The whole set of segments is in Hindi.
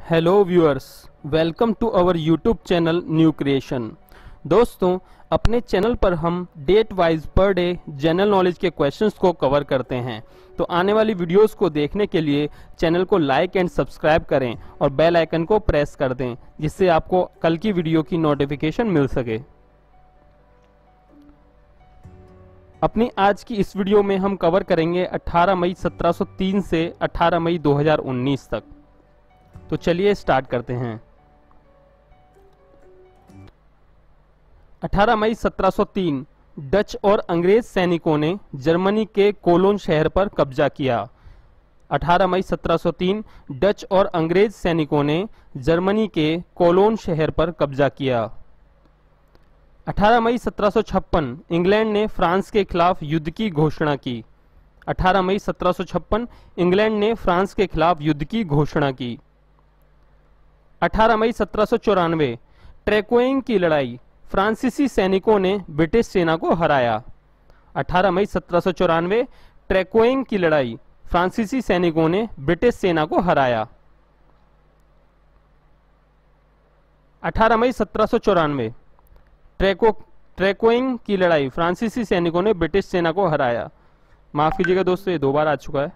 Hello viewers, welcome to our YouTube channel new creation. दोस्तों, अपने चैनल पर हम date wise per day general knowledge के क्वेश्चंस को कवर करते हैं। तो आने वाली वीडियोस को देखने के लिए चैनल को लाइक एंड सब्सक्राइब करें और बेल आइकन को प्रेस कर दें, जिससे आपको कल की वीडियो की नोटिफिकेशन मिल सके। अपनी आज की इस वीडियो में हम कवर करेंगे 18 मई 1703 से 18 मई 2019 तक। तो चलिए स्टार्ट करते हैं। 18 मई 1703 डच और अंग्रेज सैनिकों ने जर्मनी के कोलोन शहर पर कब्जा किया। 18 मई 1703 डच और अंग्रेज सैनिकों ने जर्मनी के कोलोन शहर पर कब्जा किया। 18 मई 1756 इंग्लैंड ने फ्रांस के खिलाफ युद्ध की घोषणा की। 18 मई 1756 इंग्लैंड ने फ्रांस के खिलाफ युद्ध की घोषणा की। 18 मई 1794 ट्रैक्वेइंग की लड़ाई, फ्रांसीसी सैनिकों ने ब्रिटिश सेना को हराया। 18 मई 1794 ट्रैक्वेइंग की लड़ाई, फ्रांसीसी सैनिकों ने ब्रिटिश सेना को हराया। 18 मई 1794 ट्रैक्वेइंग की लड़ाई, फ्रांसीसी सैनिकों ने ब्रिटिश सेना को हराया। माफ कीजिएगा दोस्तों, ये 2 बार आ चुका है।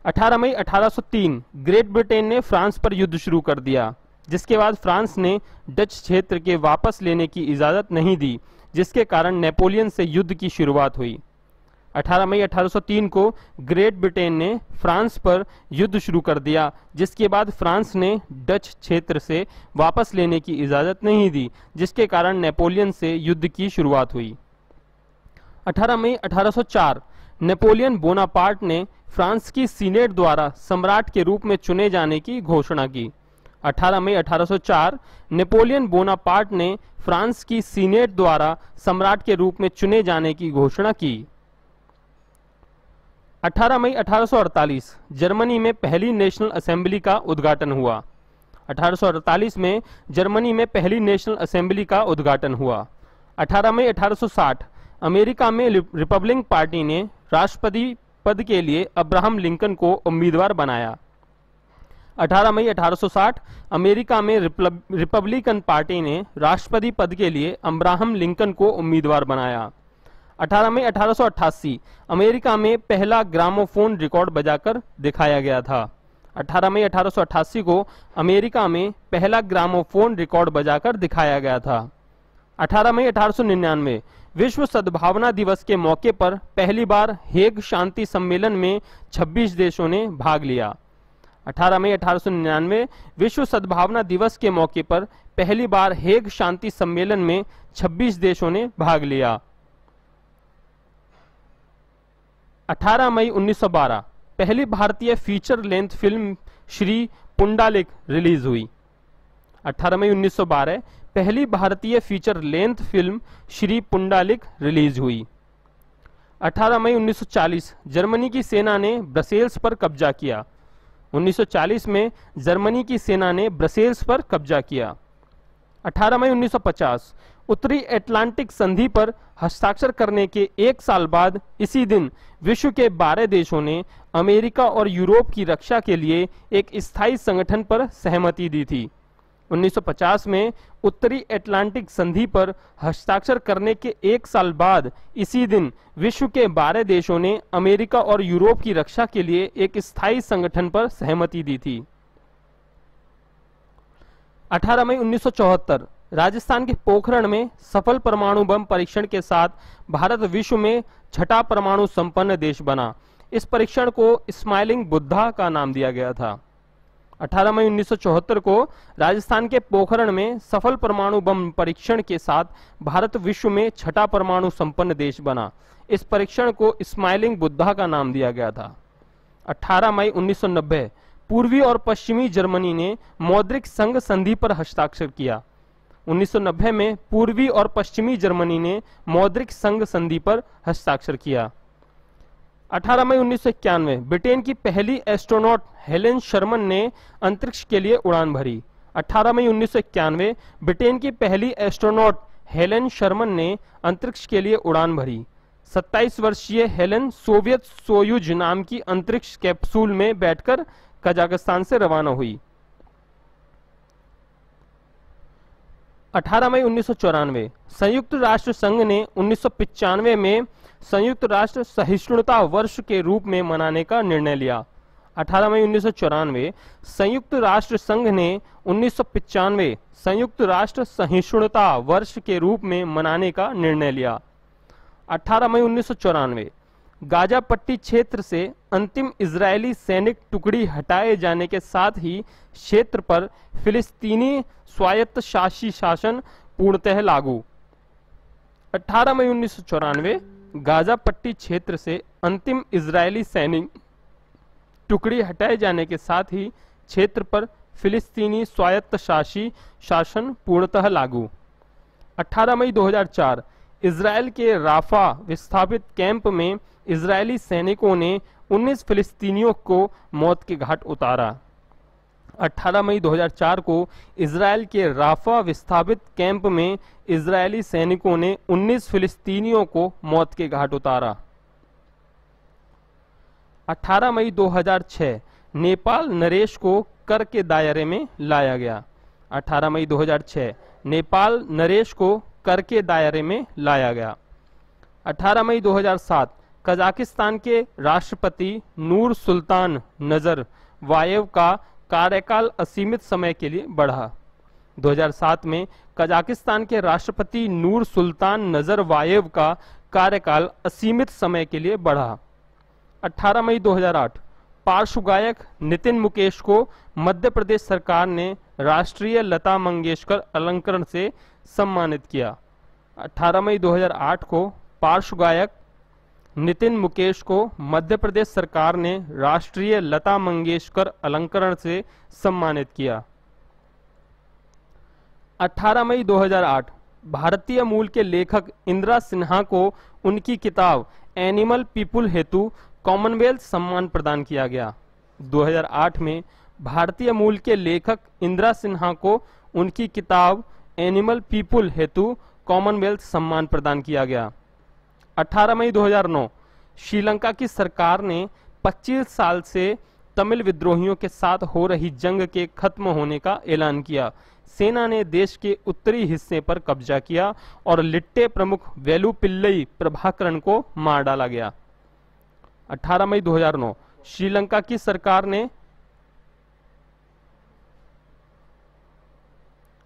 18 मई 1803 ग्रेट ब्रिटेन ने फ्रांस पर युद्ध शुरू कर दिया, जिसके बाद फ्रांस ने डच क्षेत्र के वापस लेने की इजाजत नहीं दी, जिसके कारण नेपोलियन से युद्ध की शुरुआत हुई। 18 मई 1803 को ग्रेट ब्रिटेन ने फ्रांस पर युद्ध शुरू कर दिया, जिसके बाद फ्रांस ने डच क्षेत्र से वापस लेने की इजाजत नहीं दी, जिसके कारण नेपोलियन से युद्ध की शुरुआत हुई। 18 मई 1804 नेपोलियन बोनापार्ट ने फ्रांस की सीनेट द्वारा सम्राट के रूप में चुने जाने की घोषणा की। 18 मई 1804 नेपोलियन बोनापार्ट ने फ्रांस की सीनेट द्वारा सम्राट के रूप में चुने जाने की घोषणा की। 18 मई 1848 जर्मनी में पहली नेशनल असेंबली का उद्घाटन हुआ। 1848 में जर्मनी में पहली नेशनल असेंबली का उद्घाटन हुआ। 18 मई 1860 अमेरिका में रिपब्लिकन पार्टी ने राष्ट्रपति पद के लिए अब्राहम लिंकन को उम्मीदवार बनाया। 18 मई 1860 अमेरिका में रिपब्लिकन पार्टी ने राष्ट्रपति पद के लिए अब्राहम लिंकन को उम्मीदवार बनाया। 18 मई 1888 अमेरिका में पहला ग्रामोफोन रिकॉर्ड बजाकर दिखाया गया था। 18 मई 1888 को अमेरिका में पहला ग्रामोफोन रिकॉर्ड बजाकर दिखाया गया था। 18 मई 1899 विश्व सद्भावना दिवस के मौके पर पहली बार हेग शांति सम्मेलन में 26 देशों ने भाग लिया। 18 मई 1899 विश्व सद्भावना दिवस के मौके पर पहली बार हेग शांति सम्मेलन में 26 देशों ने भाग लिया। 18 मई 1912 पहली भारतीय feature length film Shri Pundalik release हुई। 18 मई 1912 पहली भारतीय feature length film Shri Pundalik release हुई। 18 मई 1940 जर्मनी की सेना ने ब्रसेल्स पर कब्जा किया। 1940 में जर्मनी की सेना ने ब्रसेल्स पर कब्जा किया। 18 मई 1950 उत्तरी अटलांटिक संधि पर हस्ताक्षर करने के 1 साल बाद इसी दिन विश्व के 12 देशों ने अमेरिका और यूरोप की रक्षा के लिए एक स्थायी संगठन पर सहमति दी थी। 1950 में उत्तरी अटलांटिक संधि पर हस्ताक्षर करने के 1 साल बाद इसी दिन विश्व के 12 देशों ने अमेरिका और यूरोप की रक्षा के लिए एक स्थायी संगठन पर सहमति दी थी। 18 मई 1974 राजस्थान के पोखरण में सफल परमाणु बम परीक्षण के साथ भारत विश्व में 6ठा परमाणु संपन्न देश बना। इस परीक्षण को स्माइलिंग बुद्धा का नाम दिया गया था। 18 मई 1974 को राजस्थान के पोखरण में सफल परमाणु बम परीक्षण के साथ भारत विश्व में 6ठा परमाणु संपन्न देश बना। इस परीक्षण को स्माइलिंग बुद्धा का नाम दिया गया था। 18 मई 1990 पूर्वी और पश्चिमी जर्मनी ने मौद्रिक संघ संधि पर हस्ताक्षर किया। 1990 में पूर्वी और पश्चिमी जर्मनी ने मौद्रिक संघ संधि पर हस्ताक्षर किया। 18 मई 1991 ब्रिटेन की पहली एस्ट्रोनॉट हेलेन शर्मन ने अंतरिक्ष के लिए उड़ान भरी। 18 मई 1991 ब्रिटेन की पहली एस्ट्रोनॉट हेलेन शर्मन ने अंतरिक्ष के लिए उड़ान भरी। 27 वर्षीय हेलेन सोवियत सोयुज नाम की अंतरिक्ष कैप्सूल में बैठकर कजाकिस्तान से रवाना हुई। 18 मई 1994 संयुक्त राष्ट्र संघ ने 1995 में संयुक्त राष्ट्र सहिष्णुता वर्ष के रूप में मनाने का निर्णय लिया। 18 मई 1994 संयुक्त राष्ट्र संघ ने 1995 संयुक्त राष्ट्र सहिष्णुता वर्ष के रूप में मनाने का निर्णय लिया। 18 मई 1994 गाजा पट्टी क्षेत्र से अंतिम इजरायली सैनिक टुकड़ी हटाए जाने के साथ ही क्षेत्र पर फिलिस्तीनी स्वायत्त शासी शासन पूर्णतः लागू। 18 मई 1994 गाजा पट्टी क्षेत्र से अंतिम इजरायली सैनिक टुकड़ी हटाए जाने के साथ ही क्षेत्र पर फिलिस्तीनी स्वायत्त शासी शासन पूर्णतः लागू। 18 मई 2004 इजरायल के राफा विस्थापित कैंप में इजरायली सैनिकों ने 19 फिलिस्तीनियों को मौत के घाट उतारा। 18 मई 2004 को इजरायल के राफा विस्थापित कैंप में इजरायली सैनिकों ने 19 फिलिस्तीनियों को मौत के घाट उतारा। 18 मई 2006 नेपाल नरेश को कर के दायरे में लाया गया। 18 मई 2006 नेपाल नरेश को कर के दायरे में लाया गया। 18 मई 2007 कजाकिस्तान के राष्ट्रपति नूर सुल्तान नजरबायेव का कार्यकाल असीमित समय के लिए बढ़ा। 2007 में कजाकिस्तान के राष्ट्रपति नूर सुल्तान नजरबायेव का कार्यकाल असीमित समय के लिए बढ़ा। 18 मई 2008 पार्श्व गायक नितिन मुकेश को मध्य प्रदेश सरकार ने राष्ट्रीय लता मंगेशकर अलंकरण से सम्मानित किया। 18 मई 2008 को पार्श्व गायक नितिन मुकेश को मध्य प्रदेश सरकार ने राष्ट्रीय लता मंगेशकर अलंकरण से सम्मानित किया। 18 मई 2008 भारतीय मूल के लेखक इंदिरा सिन्हा को उनकी किताब एनिमल पीपुल हेतु कॉमनवेल्थ सम्मान प्रदान किया गया। 2008 में भारतीय मूल के लेखक इंदिरा सिन्हा को उनकी किताब एनिमल पीपुल हेतु कॉमनवेल्थ सम्मान प्रदान किया गया। 18 मई 2009 श्रीलंका की सरकार ने 25 साल से तमिल विद्रोहियों के साथ हो रही जंग के खत्म होने का ऐलान किया। सेना ने देश के उत्तरी हिस्से पर कब्जा किया और लिट्टे प्रमुख वेलुपिल्लई प्रभाकरण को मार डाला गया। 18 मई 2009 श्रीलंका की सरकार ने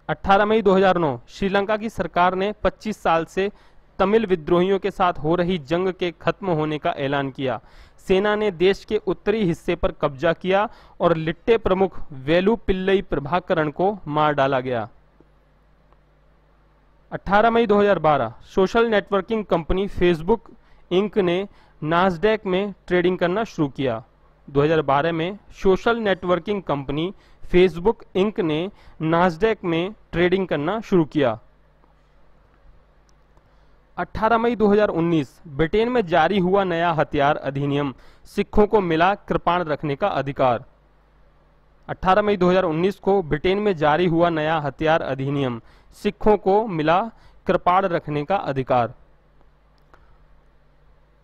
18 मई 2009 श्रीलंका की सरकार ने 25 साल से तमिल विद्रोहियों के साथ हो रही जंग के खत्म होने का ऐलान किया। सेना ने देश के उत्तरी हिस्से पर कब्जा किया और लिट्टे प्रमुख वेलुपिल्लई प्रभाकरण को मार डाला गया। 18 मई 2012 social networking company Facebook Inc ने नास्डैक में ट्रेडिंग करना शुरू किया। 2012 में social networking company Facebook Inc ने नास्डैक में ट्रेडिंग करना शुरू किया। 18 मई 2019 ब्रिटेन में जारी हुआ नया हथियार अधिनियम, सिखों को मिला कृपाण रखने का अधिकार। 18 मई 2019 को ब्रिटेन में जारी हुआ नया हथियार अधिनियम, सिखों को मिला कृपाण रखने का अधिकार।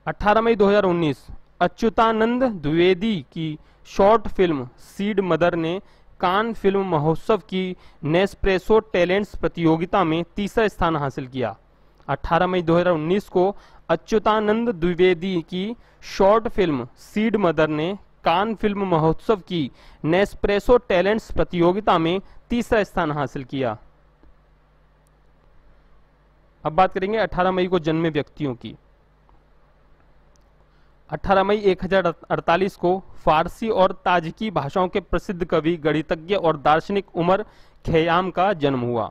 18 मई 2019 अच्युतानंद द्विवेदी की शॉर्ट फिल्म सीड मदर ने कान फिल्म महोत्सव की नेस्प्रेसो टैलेंट्स प्रतियोगिता में तीसरा स्थान हासिल किया। 18 मई 2019 को अच्युतानंद द्विवेदी की शॉर्ट फिल्म सीड मदर ने कान फिल्म महोत्सव की नेस्प्रेसो टैलेंट्स प्रतियोगिता में तीसरा स्थान हासिल किया। अब बात करेंगे 18 मई को जन्मे व्यक्तियों की। 18 मई 1048 को फारसी और ताजिकी भाषाओं के प्रसिद्ध कवि, गणितज्ञ और दार्शनिक उमर खयाम का जन्म हुआ।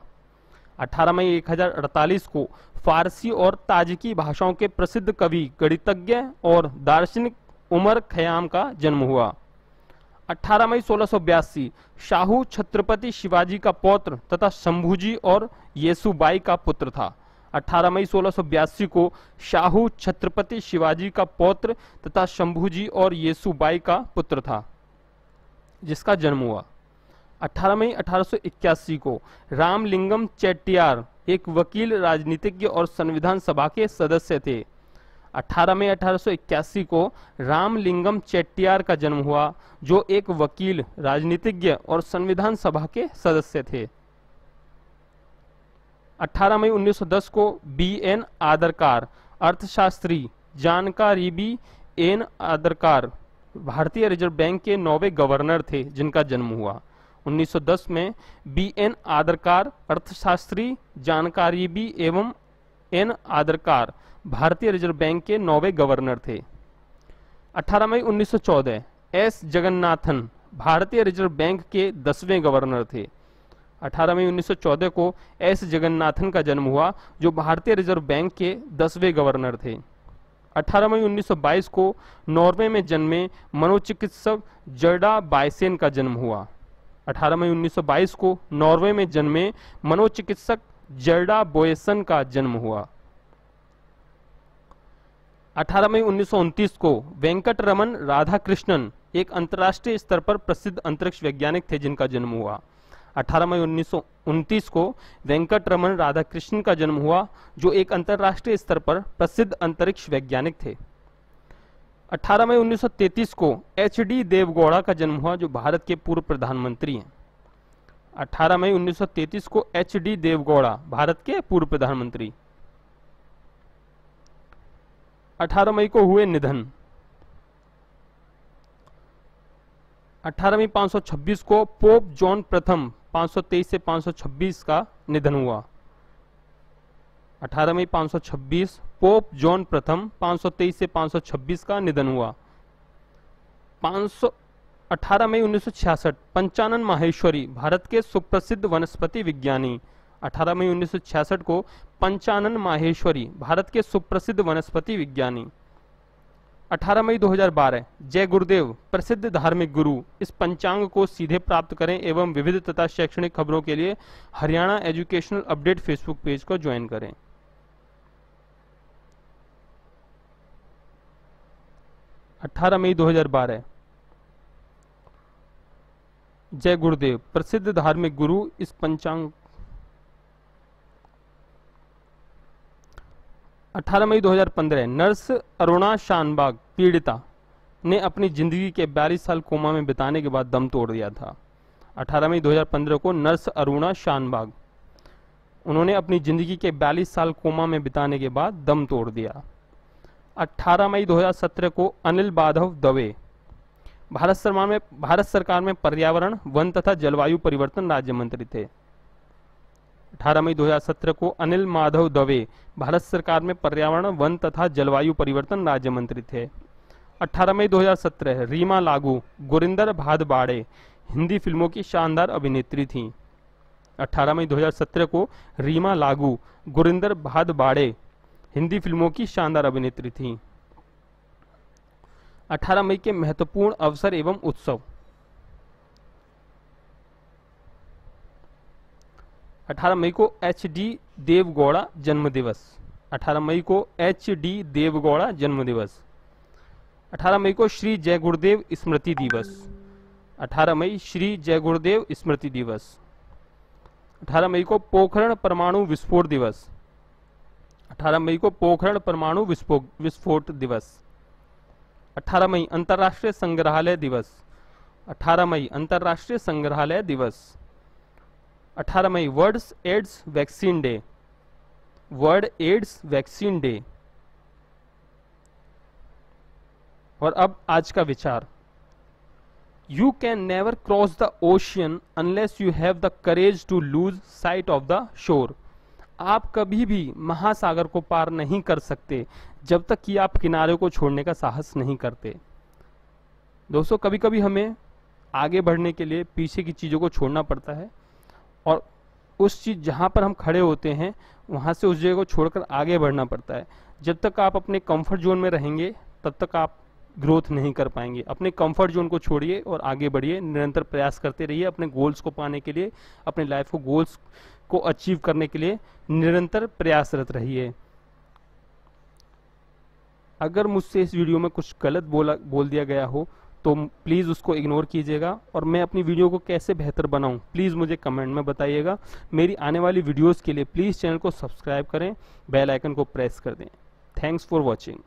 18 मई 1048 को फारसी और ताजिकी भाषाओं के प्रसिद्ध कवि, गणितज्ञ और दार्शनिक उमर खयाम का जन्म हुआ। 18 मई 1682 शाहू छत्रपति शिवाजी का पौत्र तथा शंभूजी और येसुबाई का पुत्र था। 18 मई 1682 को शाहू छत्रपति शिवाजी का पौत्र तथा शंभूजी और येसुबाई का पुत्र था, जिसका जन्म हुआ। 18 मई 1881 को रामलिंगम चेट्टियार एक वकील, राजनीतिज्ञ और संविधान सभा के सदस्य थे। 18 मई 1881 को रामलिंगम चेट्टियार का जन्म हुआ, जो एक वकील, राजनीतिज्ञ और संविधान सभा के सदस्य थे। 18 मई 1910 को BN आदरकार, अर्थशास्त्री, जानकारी BN आदरकार भारतीय रिजर्व बैंक के 9वें गवर्नर थे जिनका जन्म हुआ। 1910 में BN आदरकार, अर्थशास्त्री, जानकारी B एवं N आदरकार भारतीय रिजर्व बैंक के 9वें गवर्नर थे। 18 मई 1914 S जगन्नाथन भारतीय रिजर्व बैंक के 10वें गवर्नर थे। 18 मई 1914 को S जगन्नाथन का जन्म हुआ जो भारतीय रिजर्व बैंक के 10वें गवर्नर थे। 18 मई 1922 को नॉर्वे में जन्मे मनोचिकित्सक जर्डा बायसेन का जन्म हुआ। 18 मई 1922 को नॉर्वे में जन्मे मनोचिकित्सक जर्डा बोयसन का जन्म हुआ। 18 मई 1929 को वेंकटरमन राधाकृष्णन एक अंतर्राष्ट्रीय स्तर पर प्रसिद्ध अंतरिक्ष वैज्ञानिक थे जिनका जन्म हुआ। 18 मई 1929 को वेंकटरमन राधाकृष्णन का जन्म हुआ जो एक अंतर्राष्ट्रीय स्तर पर प्रसिद्ध अंतरिक्ष वैज्ञानिक थे। 18 मई 1933 को HD देवगौड़ा का जन्म हुआ जो भारत के पूर्व प्रधानमंत्री हैं। 18 मई 1933 को HD देवगौड़ा भारत के पूर्व प्रधानमंत्री। 18 मई को हुए निधन। 18 मई 526 को पोप जॉन प्रथम 523 से 526 का निधन हुआ। 18 मई 526 पोप जॉन प्रथम 523 से 526 का निधन हुआ। 18 मई 1966 पंचानन माहेश्वरी भारत के सुप्रसिद्ध वनस्पति विज्ञानी। 18 मई 1966 को पंचानन माहेश्वरी भारत के सुप्रसिद्ध वनस्पति विज्ञानी। 18 मई 2012 जय गुरुदेव प्रसिद्ध धार्मिक गुरु। इस पंचांग को सीधे प्राप्त करें एवं विविध तथा शैक्षणिक खबरों के लिए Haryana educational update Facebook page को ज्वाइन करें। 18 मई 2012 जय गुरुदेव प्रसिद्ध धार्मिक गुरु। इस पंचांग 18 मई 2015 नर्स अरुणा शानबाग पीड़िता ने अपनी जिंदगी के 42 साल कोमा में बिताने के बाद दम तोड़ दिया था। 18 मई 2015 को नर्स अरुणा शानबाग उन्होंने अपनी जिंदगी के 42 साल कोमा में बिताने के बाद दम तोड़ दिया। 18 मई 2017 को अनिल माधव दवे भारत सरकार में पर्यावरण, वन तथा जलवायु परिवर्तन राज्य मंत्री थे। 18 मई 2017 को अनिल माधव दवे भारत सरकार में पर्यावरण, वन तथा जलवायु परिवर्तन राज्य मंत्री थे। 18 मई 2017 रीमा लागू गुरिंदर भादबाड़े हिंदी फिल्मों की शानदार अभिनेत्री थीं। 18 मई 2017 को रीमा लागू गुरिंदर भादबाड़े हिंदी फिल्मों की शानदार अभिनेत्री थीं। 18 मई के महत्वपूर्ण अवसर एवं उत्सव। 18 मई को HD देवगौड़ा जन्म दिवस। 18 मई को HD देवगौड़ा जन्म दिवस। 18 मई को श्री जय गुरुदेव स्मृति दिवस। 18 मई श्री जय गुरुदेव स्मृति दिवस। 18 मई को पोखरण परमाणु विस्फोट दिवस। 18 मई को पोखरण परमाणु विस्फोट दिवस। 18 मई अंतर्राष्ट्रीय संग्रहालय दिवस। 18 मई अंतर्राष्ट्रीय संग्रहालय दिवस। 18 मई world AIDS vaccine day. World AIDS vaccine day. और अब आज का विचार। You can never cross the ocean unless you have the courage to lose sight of the shore. आप कभी भी महासागर को पार नहीं कर सकते जब तक कि आप किनारे को छोड़ने का साहस नहीं करते। दोस्तों, कभी कभी हमें आगे बढ़ने के लिए पीछे की चीज़ों को छोड़ना पड़ता है और उस चीज़ जहाँ पर हम खड़े होते हैं वहाँ से उस जगह को छोड़कर आगे बढ़ना पड़ता है। जब तक आप अपने कंफर्ट जोन में रहेंगे तब तक आप ग्रोथ नहीं कर पाएंगे। अपने कंफर्ट जोन को छोड़िए और आगे बढ़िए, निरंतर प्रयास करते रहिए अपने गोल्स को पाने के लिए, अपने लाइफ को गोल्स को अचीव करने के लिए निरंतर प्रयासरत रहिए। अगर मुझसे इस वीडियो में कुछ गलत बोल दिया गया हो तो प्लीज़ उसको इग्नोर कीजिएगा और मैं अपनी वीडियो को कैसे बेहतर बनाऊं प्लीज़ मुझे कमेंट में बताइएगा। मेरी आने वाली वीडियोस के लिए प्लीज़ चैनल को सब्सक्राइब करें, बेल आइकन को प्रेस कर दें। Thanks for watching.